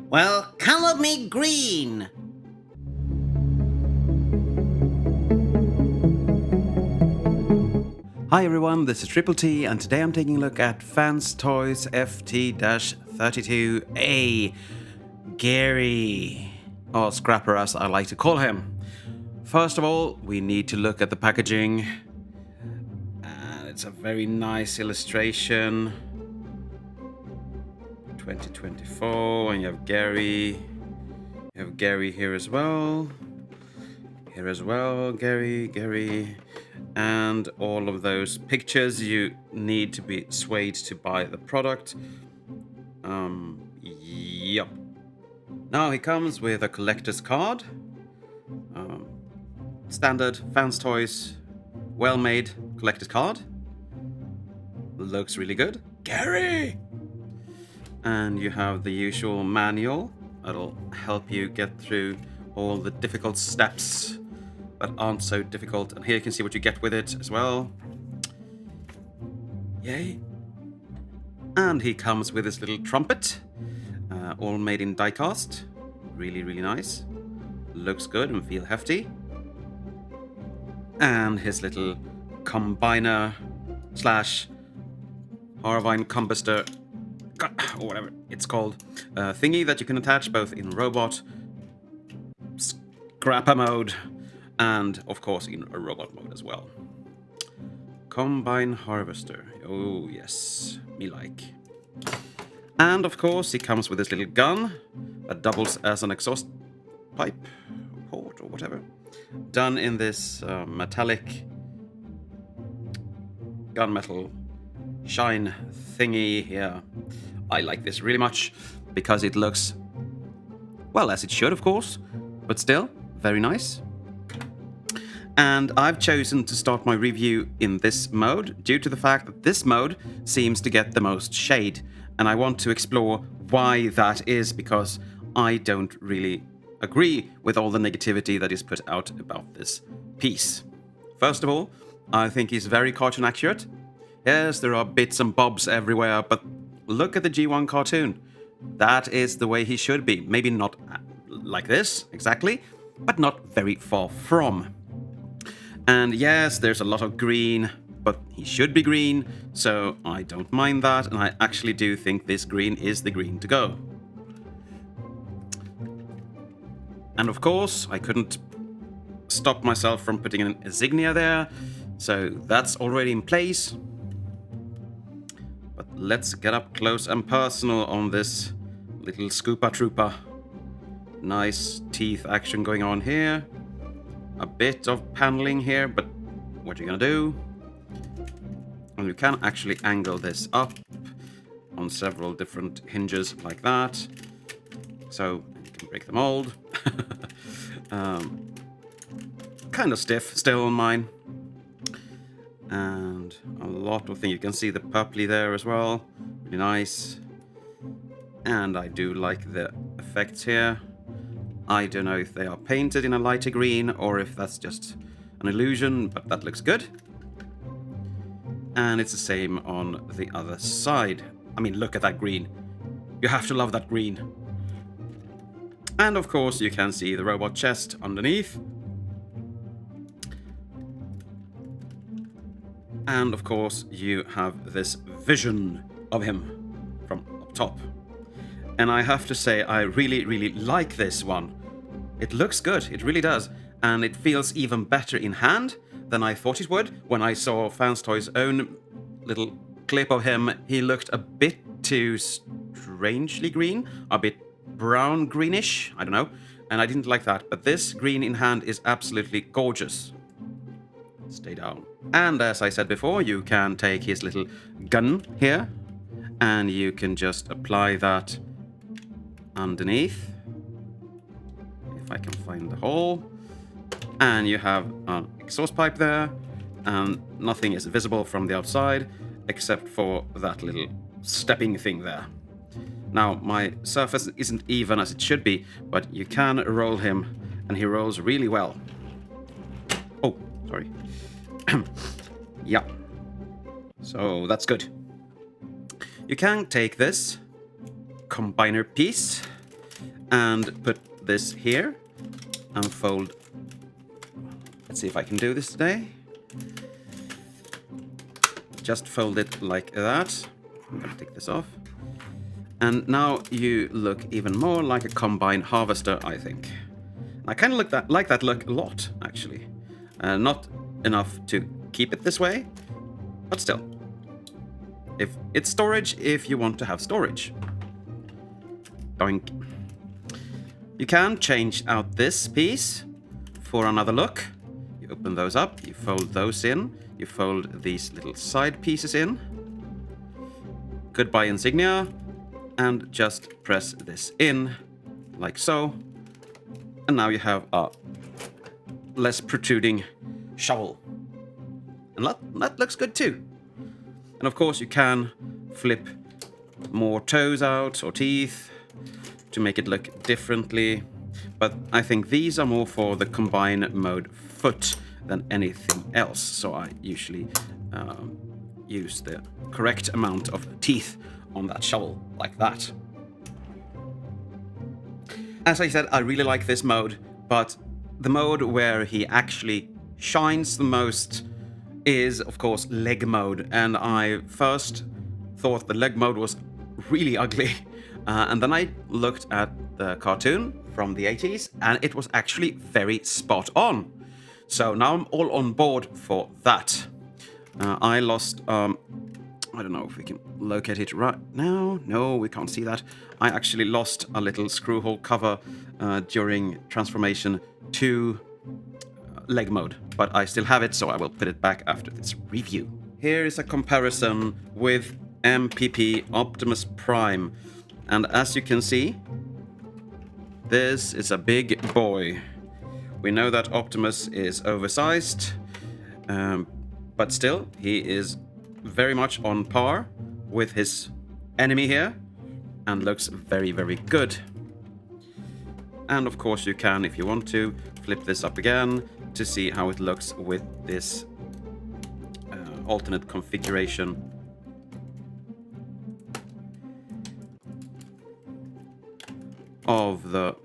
Well, color me green. Hi everyone, this is Triple T, and today I'm taking a look at Fans Toys FT32-A. Gehry, or Scrapper as I like to call him. First of all, we need to look at the packaging. It's a very nice illustration. 2024, and you have Gehry. You have Gehry here as well. Here as well, Gehry. And all of those pictures, you need to be swayed to buy the product. Yep. Now he comes with a collector's card. Standard Fans Toys, well-made collector's card. Looks really good. Gehry! And you have the usual manual that'll help you get through all the difficult steps that aren't so difficult. And here you can see what you get with it as well. Yay. And he comes with his little trumpet, all made in die-cast. Really, really nice. Looks good and feel hefty. And his little combiner slash Horrifying combustor, or whatever it's called, thingy that you can attach both in robot, scrapper mode, and of course in a robot mode as well. Combine harvester. Oh yes, me like. And of course he comes with this little gun that doubles as an exhaust pipe, port or whatever. Done in this metallic gunmetal shine thingy here. I like this really much because it looks, well, as it should of course, but still very nice. And I've chosen to start my review in this mode due to the fact that this mode seems to get the most shade, and I want to explore why that is, because I don't really agree with all the negativity that is put out about this piece. First of all, I think he's very cartoon accurate. Yes, there are bits and bobs everywhere, but look at the G1 cartoon. That is the way he should be. Maybe not like this, exactly, but not very far from. And yes, there's a lot of green, but he should be green, so I don't mind that, and I actually do think this green is the green to go. And of course, I couldn't stop myself from putting an insignia there, so that's already in place. But let's get up close and personal on this little Scooper Trooper. Nice teeth action going on here. A bit of paneling here, but what are you gonna do? And you can actually angle this up on several different hinges like that. So you can break the mold. Kind of stiff still on mine. And a lot of things. You can see the purpley there as well. Really nice. And I do like the effects here. I don't know if they are painted in a lighter green or if that's just an illusion, but that looks good. And it's the same on the other side. I mean, look at that green. You have to love that green. And of course, you can see the robot chest underneath. And of course, you have this vision of him from up top. And I have to say, I really, really like this one. It looks good, it really does. And it feels even better in hand than I thought it would. When I saw Fans Toys' own little clip of him, he looked a bit too strangely green, a bit brown greenish, I don't know. And I didn't like that, but this green in hand is absolutely gorgeous. Stay down. And as I said before, you can take his little gun here, and you can just apply that underneath. If I can find the hole. And you have an exhaust pipe there, and nothing is visible from the outside except for that little stepping thing there. Now, my surface isn't even as it should be, but you can roll him, and he rolls really well. Oh, sorry. Yeah. So that's good. You can take this combiner piece and put this here and fold. Let's see if I can do this today. Just fold it like that. I'm gonna take this off. And now you look even more like a combine harvester, I think. I kind of like that look a lot, actually. Not enough to keep it this way, but still. If it's storage, if you want to have storage. Doink. You can change out this piece for another look. You open those up, you fold those in, you fold these little side pieces in. Goodbye insignia. And just press this in, like so. And now you have a less protruding shovel. And that looks good too. And of course you can flip more toes out or teeth to make it look differently. But I think these are more for the combine mode foot than anything else. So I usually use the correct amount of teeth on that shovel, like that. As I said, I really like this mode, but the mode where he actually shines the most is, of course, leg mode. And I first thought the leg mode was really ugly. And then I looked at the cartoon from the 80s, and it was actually very spot on. So now I'm all on board for that. I lost... I don't know if we can locate it right now. No, we can't see that. I actually lost a little screw hole cover during transformation to leg mode, but I still have it, so I will put it back after this review. Here is a comparison with MPP Optimus Prime, and as you can see, this is a big boy. We know that Optimus is oversized, but still, he is very much on par with his enemy here and looks very, very good. And of course you can, if you want to, flip this up again to see how it looks with this alternate configuration. Of the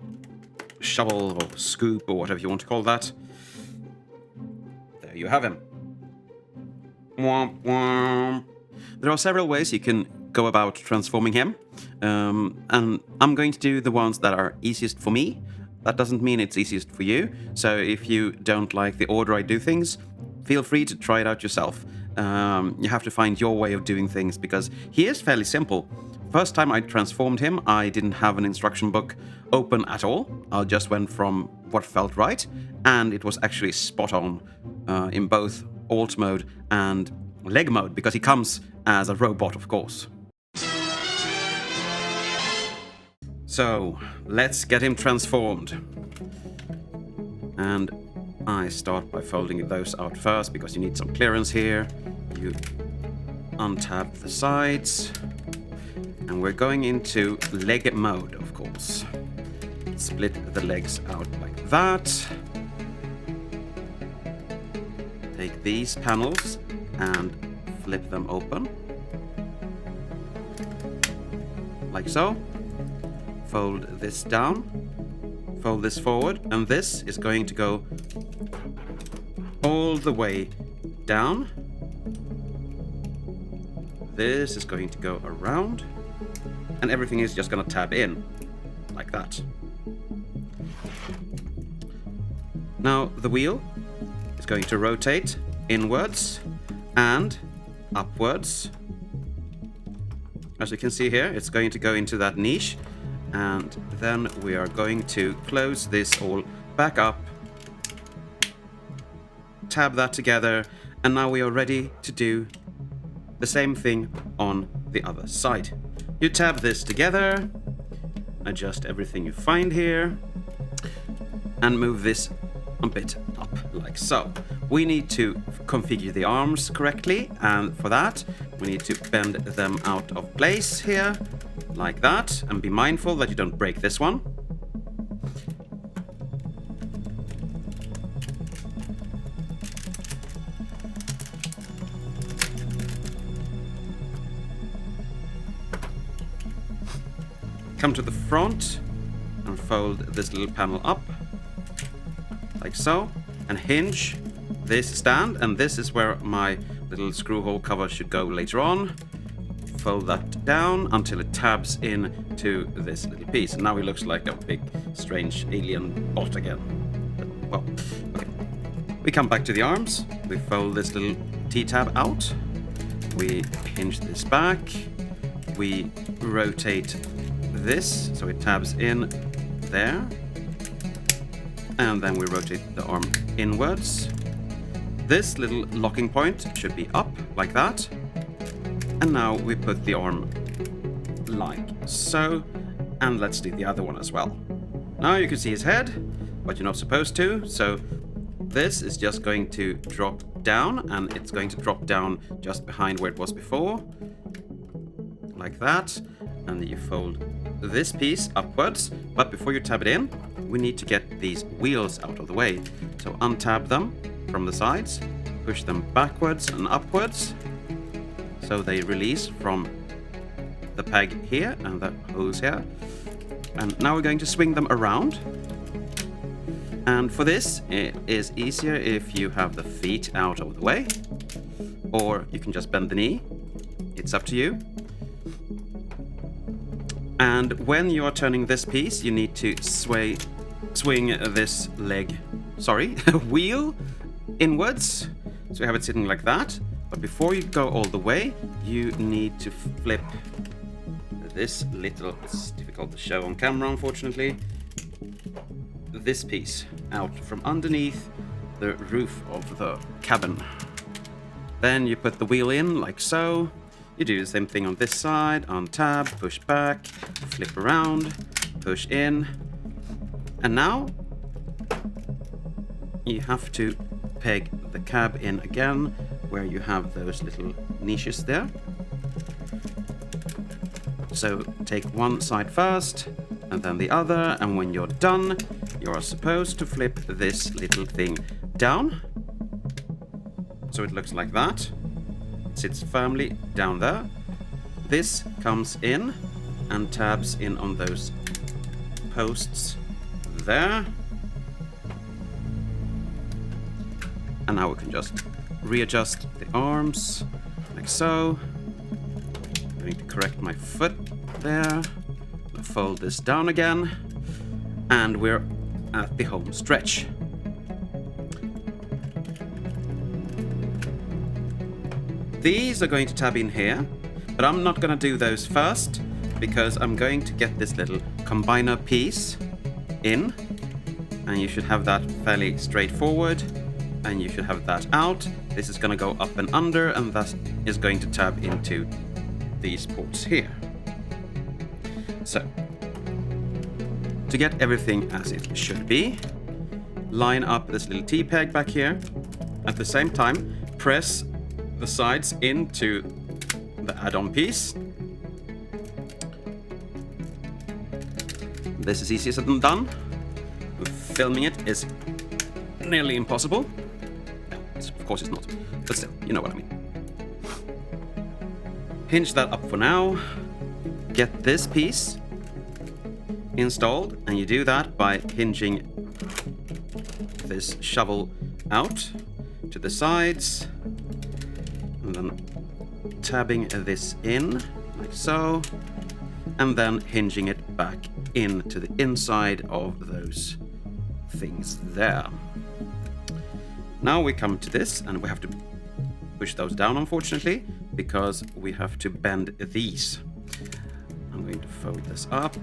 shovel or scoop or whatever you want to call that. There you have him. Womp womp. There are several ways you can go about transforming him, and I'm going to do the ones that are easiest for me. That doesn't mean it's easiest for you, so if you don't like the order I do things, feel free to try it out yourself. You have to find your way of doing things, because he is fairly simple. First time I transformed him, I didn't have an instruction book open at all. I just went from what felt right, and it was actually spot on in both alt mode and leg mode, because he comes as a robot, of course. So, let's get him transformed. And I start by folding those out first, because you need some clearance here. You untab the sides. And we're going into leg mode, of course. Split the legs out like that. Take these panels and flip them open. Like so. Fold this down. Fold this forward. And this is going to go all the way down. This is going to go around. And everything is just going to tab in. Like that. Now the wheel is going to rotate inwards and upwards. As you can see here, it's going to go into that niche, and then we are going to close this all back up, tab that together, and now we are ready to do the same thing on the other side. You tab this together, adjust everything you find here, and move this a bit up like so. We need to configure the arms correctly, and for that we need to bend them out of place here like that, and be mindful that you don't break this one. Come to the front and fold this little panel up, like so, and hinge this stand, and this is where my little screw hole cover should go later on. Fold that down until it tabs in to this little piece, and now it looks like a big strange alien bot again. Well, okay. We come back to the arms, we fold this little T-tab out, we hinge this back, we rotate this so it tabs in there, and then we rotate the arm inwards. This little locking point should be up like that, and now we put the arm like so, and let's do the other one as well. Now you can see his head, but you're not supposed to, so this is just going to drop down, and it's going to drop down just behind where it was before, like that, and you fold this piece upwards, but before you tab it in, we need to get these wheels out of the way. So untab them from the sides, push them backwards and upwards, so they release from the peg here and the hose here. And now we're going to swing them around. And for this, it is easier if you have the feet out of the way, or you can just bend the knee. It's up to you. And when you are turning this piece, you need to swing this wheel inwards. So you have it sitting like that. But before you go all the way, you need to flip this little, it's difficult to show on camera unfortunately, this piece out from underneath the roof of the cabin. Then you put the wheel in like so. You do the same thing on this side, untab, push back, flip around, push in. And now you have to peg the cab in again where you have those little niches there. So take one side first and then the other, and when you're done, you are supposed to flip this little thing down. So it looks like that. It sits firmly down there. This comes in and tabs in on those posts there. And now we can just readjust the arms like so. I need to correct my foot there. I'll fold this down again, and we're at the home stretch. These are going to tab in here, but I'm not going to do those first because I'm going to get this little combiner piece in, and you should have that fairly straightforward, and you should have that out. This is going to go up and under, and that is going to tab into these ports here. So, to get everything as it should be, line up this little T-peg back here. At the same time, press the sides into the add-on piece. This is easier said than done. Filming it is nearly impossible. Of course it's not, but still, you know what I mean. Hinge that up for now. Get this piece installed, and you do that by hinging this shovel out to the sides, and then tabbing this in like so, and then hinging it back into the inside of those things there. Now we come to this, and we have to push those down, unfortunately, because we have to bend these. I'm going to fold this up,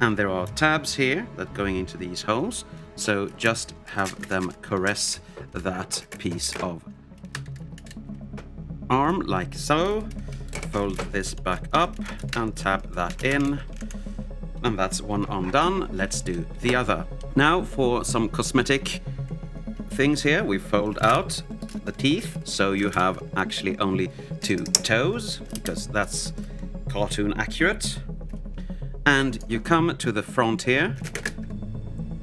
and there are tabs here that going into these holes, so just have them caress that piece of arm like so. Fold this back up and tab that in, and that's one arm done. Let's do the other. Now for some cosmetic things here, we fold out the teeth so you have actually only 2 toes, because that's cartoon accurate. And you come to the front here,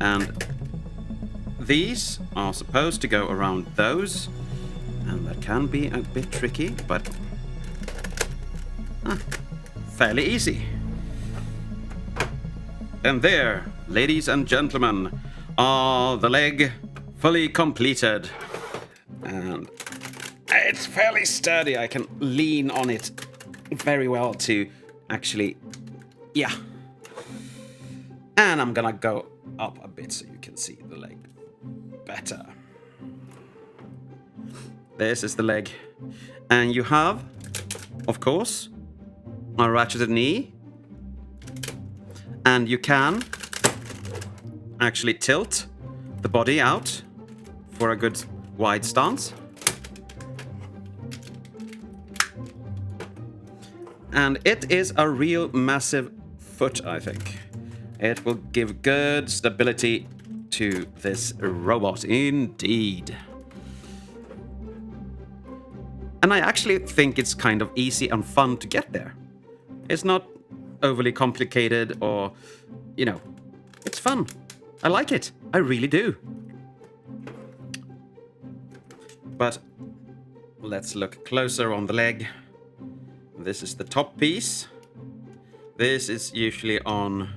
and these are supposed to go around those, and that can be a bit tricky, but fairly easy. And there, ladies and gentlemen, are the leg fully completed. And it's fairly sturdy. I can lean on it very well to actually, yeah. And I'm gonna go up a bit so you can see the leg better. This is the leg. And you have, of course, a ratcheted knee. And you can actually tilt the body out for a good wide stance. And it is a real massive foot, I think. It will give good stability to this robot, indeed. And I actually think it's kind of easy and fun to get there. It's not overly complicated or, you know, it's fun. I like it. I really do. But let's look closer on the leg. This is the top piece. This is usually on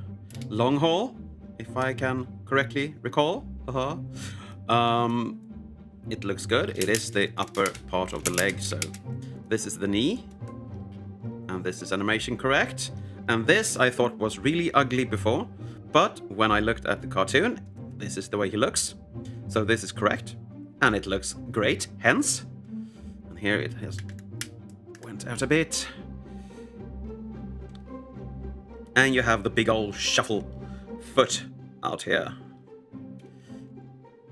long haul, if I can correctly recall. It looks good. It is the upper part of the leg, so this is the knee. And this is animation correct. And this I thought was really ugly before, but when I looked at the cartoon, this is the way he looks. So this is correct, and it looks great, hence. And here it has went out a bit. And you have the big old shuffle foot out here.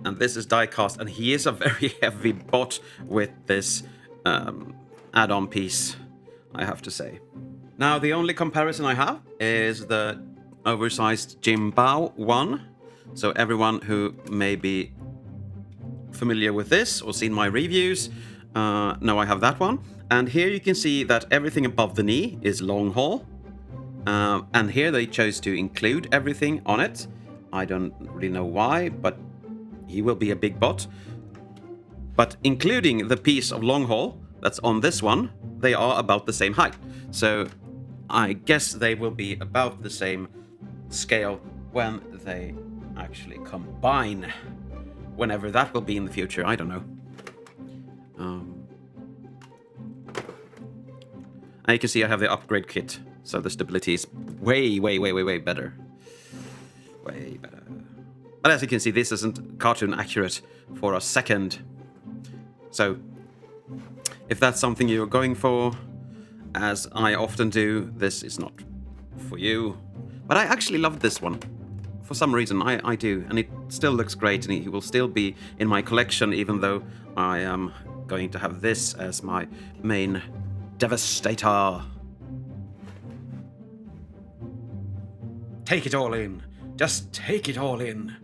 And this is die cast, and he is a very heavy bot with this add-on piece, I have to say. Now, the only comparison I have is the oversized Jimbao one. So everyone who may be familiar with this or seen my reviews know I have that one. And here you can see that everything above the knee is long haul. And here they chose to include everything on it. I don't really know why, but he will be a big bot. But including the piece of long haul that's on this one, they are about the same height. So I guess they will be about the same scale when they actually combine. Whenever that will be in the future, I don't know. And you can see I have the upgrade kit, so the stability is way better. Way better. But as you can see, this isn't cartoon accurate for a second. So, if that's something you're going for, as I often do, this is not for you. But I actually love this one. For some reason, I do. And it still looks great, and it will still be in my collection, even though I am going to have this as my main Devastator. Take it all in. Just take it all in.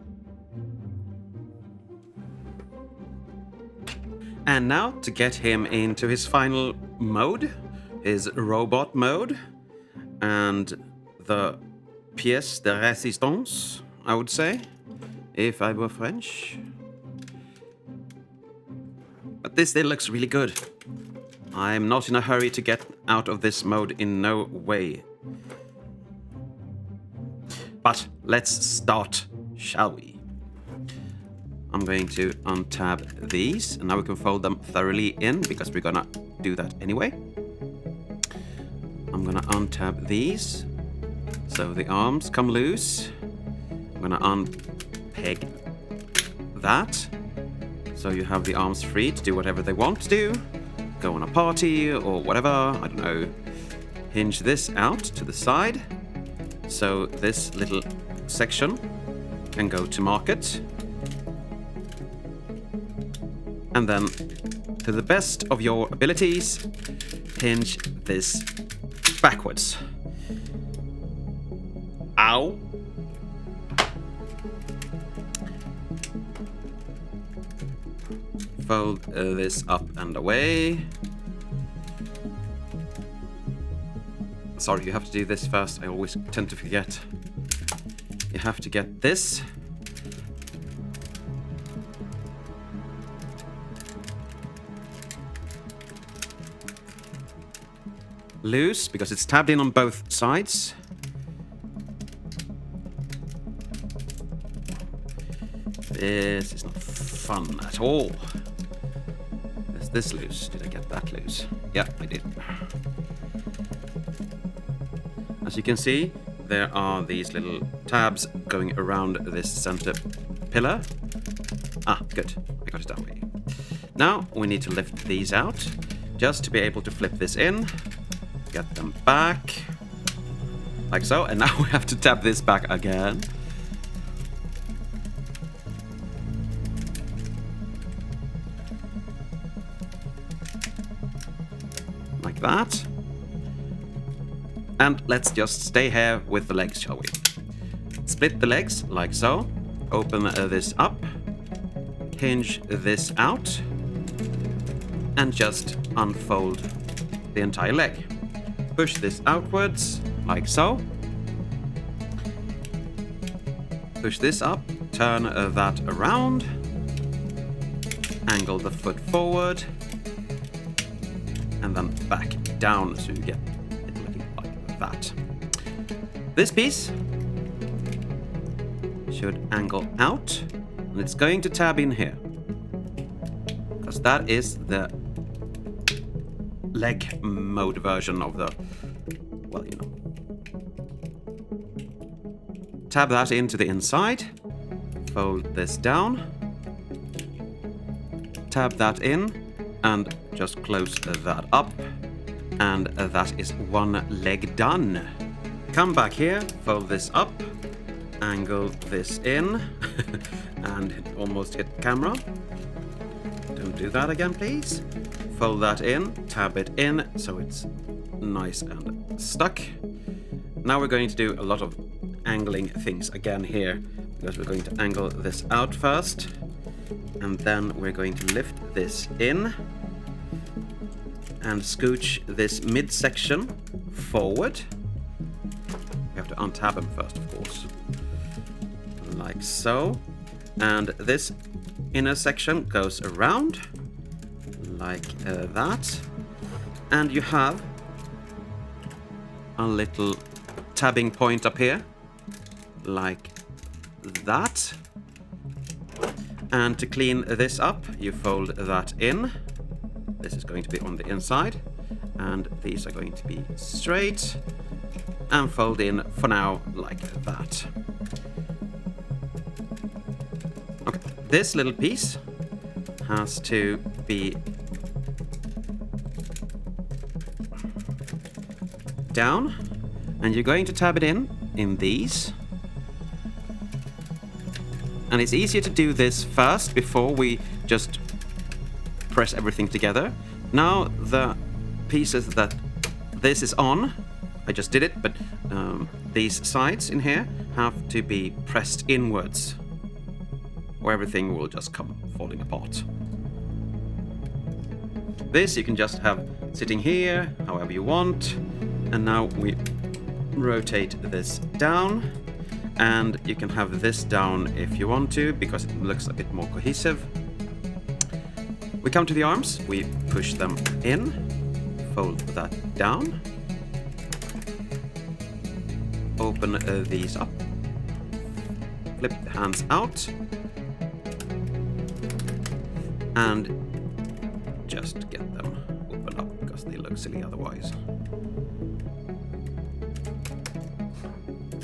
And now, to get him into his final mode, his robot mode, and the pièce de résistance, I would say, if I were French. But this still looks really good. I'm not in a hurry to get out of this mode in no way. But let's start, shall we? I'm going to untab these, and now we can fold them thoroughly in, because we're gonna do that anyway. I'm gonna untab these, so the arms come loose. I'm gonna unpeg that, so you have the arms free to do whatever they want to do. Go on a party or whatever, I don't know. Hinge this out to the side, so this little section can go to market. And then, to the best of your abilities, hinge this backwards. Ow! Fold this up and away. Sorry, you have to do this first. I always tend to forget. You have to get this. Loose, because it's tabbed in on both sides. This is not fun at all. Is this loose? Did I get that loose? Yeah, I did. As you can see, there are these little tabs going around this center pillar. Ah, good. I got it that way. Now we need to lift these out just to be able to flip this in, get them back, like so, and now we have to tap this back again. Like that. And let's just stay here with the legs, shall we? Split the legs, like so. Open this up. Hinge this out. And just unfold the entire leg. Push this outwards, like so. Push this up. Turn that around. Angle the foot forward. And then back down so you get it looking like that. This piece should angle out, and it's going to tab in here, because that is the leg mode version of the, well, you know. Tab that into the inside, fold this down, tab that in, and just close that up, and that is one leg done. Come back here, fold this up, angle this in, and it almost hit camera. Don't do that again, please. Fold that in, tab it in, so it's nice and stuck. Now we're going to do a lot of angling things again here, because we're going to angle this out first, and then we're going to lift this in, and scooch this midsection forward. We have to untab him first, of course. Like so. And this inner section goes around. Like that. And you have a little tabbing point up here. Like that. And to clean this up, you fold that in. This is going to be on the inside, and these are going to be straight, and fold in for now like that. Okay, this little piece has to be down, and you're going to tab it in these. And it's easier to do this first before we just press everything together. Now the pieces that this is on, I just did it, but these sides in here have to be pressed inwards, or everything will just come falling apart. This you can just have sitting here, however you want. And now we rotate this down, and you can have this down if you want to, because it looks a bit more cohesive. We come to the arms, we push them in, fold that down, open these up, flip the hands out, and just get them open up because they look silly otherwise.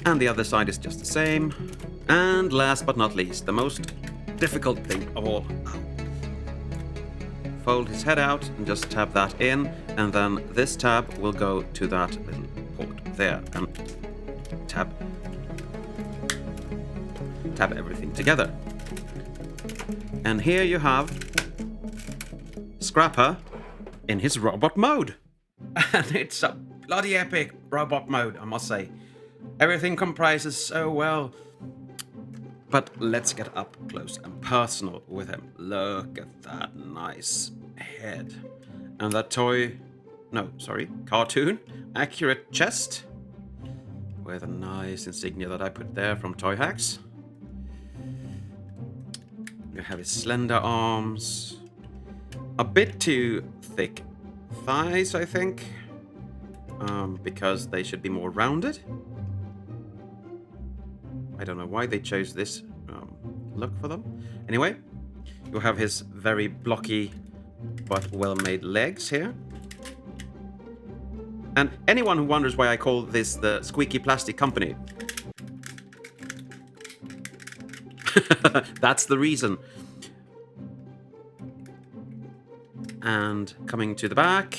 And the other side is just the same. And last but not least, the most difficult thing of all. Fold his head out and just tab that in, and then this tab will go to that little port there, and tab everything together. And here you have Scrapper in his robot mode. And it's a bloody epic robot mode, I must say. Everything comprises so well. But let's get up close and personal with him. Look at that nice head. And that cartoon accurate chest. With a nice insignia that I put there from Toy Hacks. You have his slender arms. A bit too thick thighs, I think. Because they should be more rounded. I don't know why they chose this look for them. Anyway, you have his very blocky but well-made legs here. And anyone who wonders why I call this the Squeaky Plastic Company, that's the reason. And coming to the back,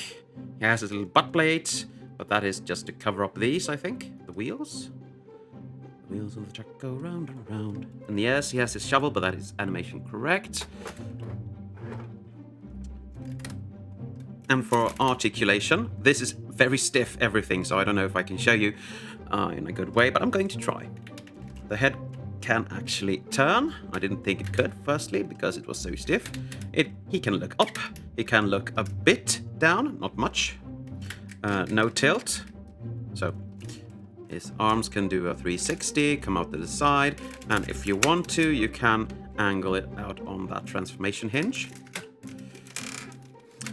he has his little butt plate, but that is just to cover up these, I think, the wheels. The wheels of the truck go round and round. And yes, he has his shovel, but that is animation correct. And for articulation, this is very stiff everything, so I don't know if I can show you in a good way, but I'm going to try. The head can actually turn. I didn't think it could, firstly, because it was so stiff. He can look up. He can look a bit down, not much. No tilt. So his arms can do a 360, come out to the side, and if you want to, you can angle it out on that transformation hinge.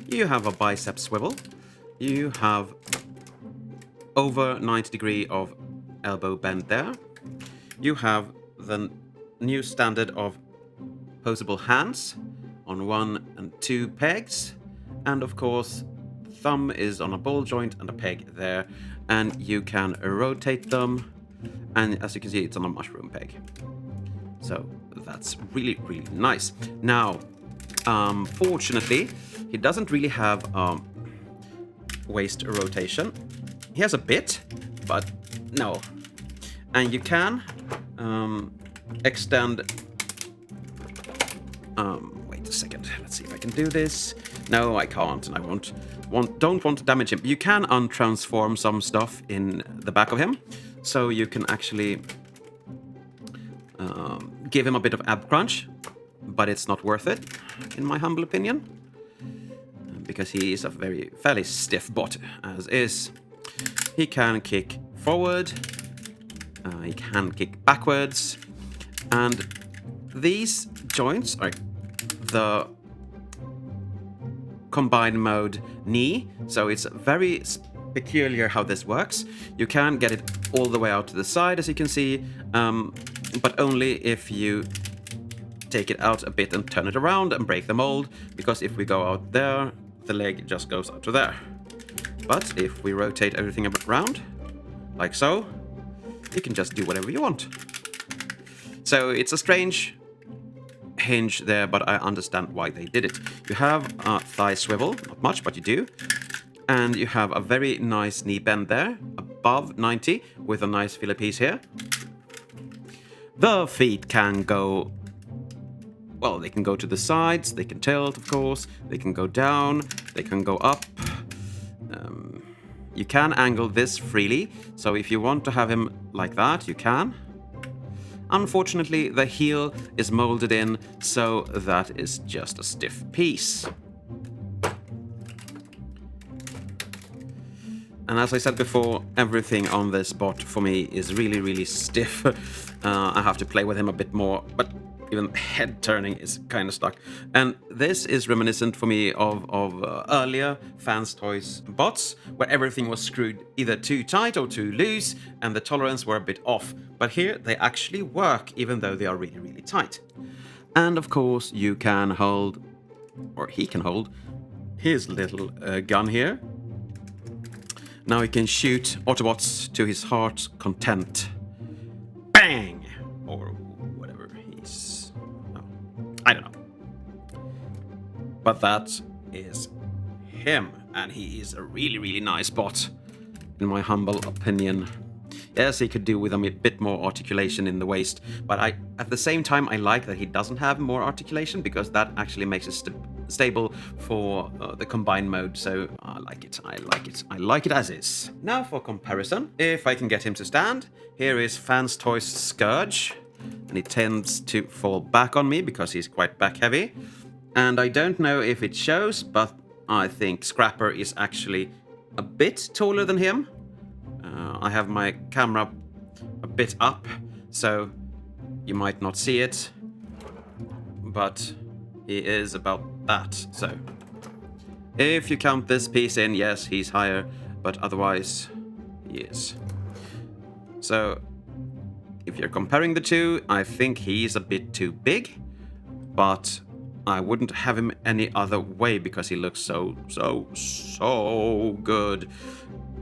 You have a bicep swivel. You have over 90 degree of elbow bend there. You have the new standard of posable hands on 1 and 2 pegs. And of course, the thumb is on a ball joint and a peg there. And you can rotate them. And as you can see, it's on a mushroom peg. So that's really, really nice. Now, fortunately, he doesn't really have waist rotation. He has a bit, but no. And you can extend. Wait a second. Let's see if I can do this. No, I can't, and I don't want to damage him. You can untransform some stuff in the back of him, so you can actually give him a bit of ab crunch, but it's not worth it, in my humble opinion, because he is a fairly stiff bot as is. He can kick forward, he can kick backwards, and these joints are the combined mode knee, so it's very peculiar how this works. You can get it all the way out to the side, as you can see, but only if you take it out a bit and turn it around and break the mold, because if we go out there, the leg just goes out to there. But if we rotate everything around, like so, you can just do whatever you want. So it's a strange hinge there, but I understand why they did it. You have a thigh swivel, not much, but you do. And you have a very nice knee bend there, above 90, with a nice filler piece here. The feet can go, well, they can go to the sides, they can tilt, of course, they can go down, they can go up. You can angle this freely, so if you want to have him like that, you can. Unfortunately, the heel is molded in, so that is just a stiff piece. And as I said before, everything on this bot for me is really, really stiff. I have to play with him a bit more, but even head turning is kind of stuck. And this is reminiscent for me of earlier Fans Toys bots, where everything was screwed either too tight or too loose, and the tolerance were a bit off. But here, they actually work, even though they are really, really tight. And of course, you can hold, or he can hold, his little gun here. Now he can shoot Autobots to his heart's content. Bang! Or whatever he's... no, I don't know. But that is him, and he is a really, really nice bot, in my humble opinion. Yes, he could do with a bit more articulation in the waist, but at the same time, I like that he doesn't have more articulation, because that actually makes it stable for the combined mode, so I like it, I like it as is. Now for comparison, if I can get him to stand, here is Fans Toys Scourge, and he tends to fall back on me because he's quite back heavy, and I don't know if it shows, but I think Scrapper is actually a bit taller than him. I have my camera a bit up, so you might not see it, but he is about that. So if you count this piece in, yes, he's higher, but otherwise he is. So if you're comparing the two, I think he's a bit too big, but I wouldn't have him any other way because he looks so good.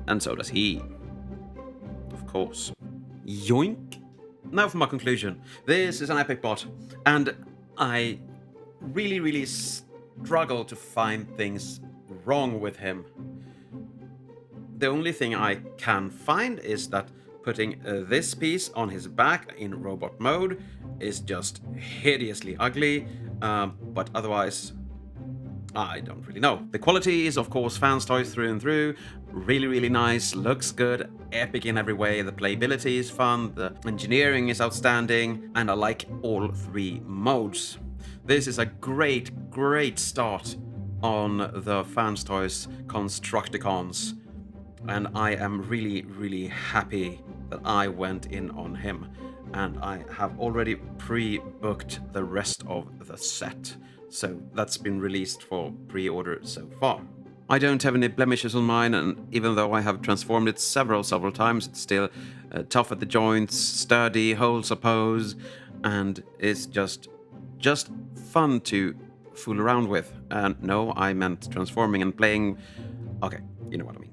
And so does he. Of course. Yoink. Now for my conclusion. This is an epic bot, and I really struggle to find things wrong with him. The only thing I can find is that putting this piece on his back in robot mode is just hideously ugly, but otherwise, I don't really know. The quality is, of course, Fans Toys through and through. Really nice, looks good, epic in every way. The playability is fun, the engineering is outstanding, and I like all three modes. This is a great start on the Fans Toys Constructicons, and I am really happy that I went in on him, and I have already pre-booked the rest of the set. So that's been released for pre-order so far. I don't have any blemishes on mine, and even though I have transformed it several times, it's still tough at the joints, sturdy, holds a pose, and it's just fun to fool around with. And no, I meant transforming and playing. Okay, you know what I mean.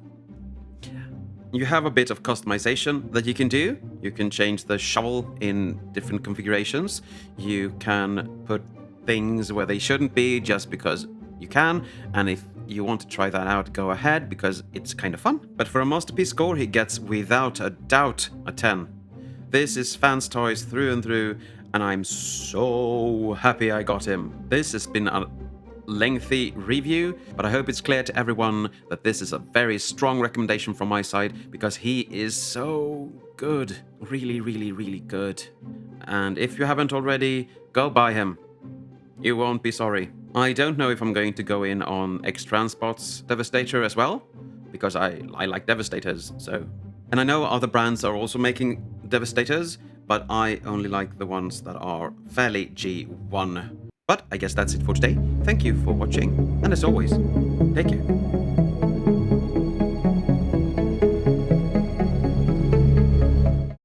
You have a bit of customization that you can do. You can change the shovel in different configurations. You can put things where they shouldn't be just because you can, and if you want to try that out, go ahead, because it's kind of fun. But for a masterpiece score, he gets without a doubt a 10. This is Fans Toys through and through, and I'm so happy I got him. This has been a lengthy review, but I hope it's clear to everyone that this is a very strong recommendation from my side, because he is so good. Really good. And if you haven't already, go buy him. You won't be sorry. I don't know if I'm going to go in on X-Transpot's Devastator as well, because I like Devastators, so... And I know other brands are also making Devastators, but I only like the ones that are fairly G1. But I guess that's it for today. Thank you for watching, and as always, take care.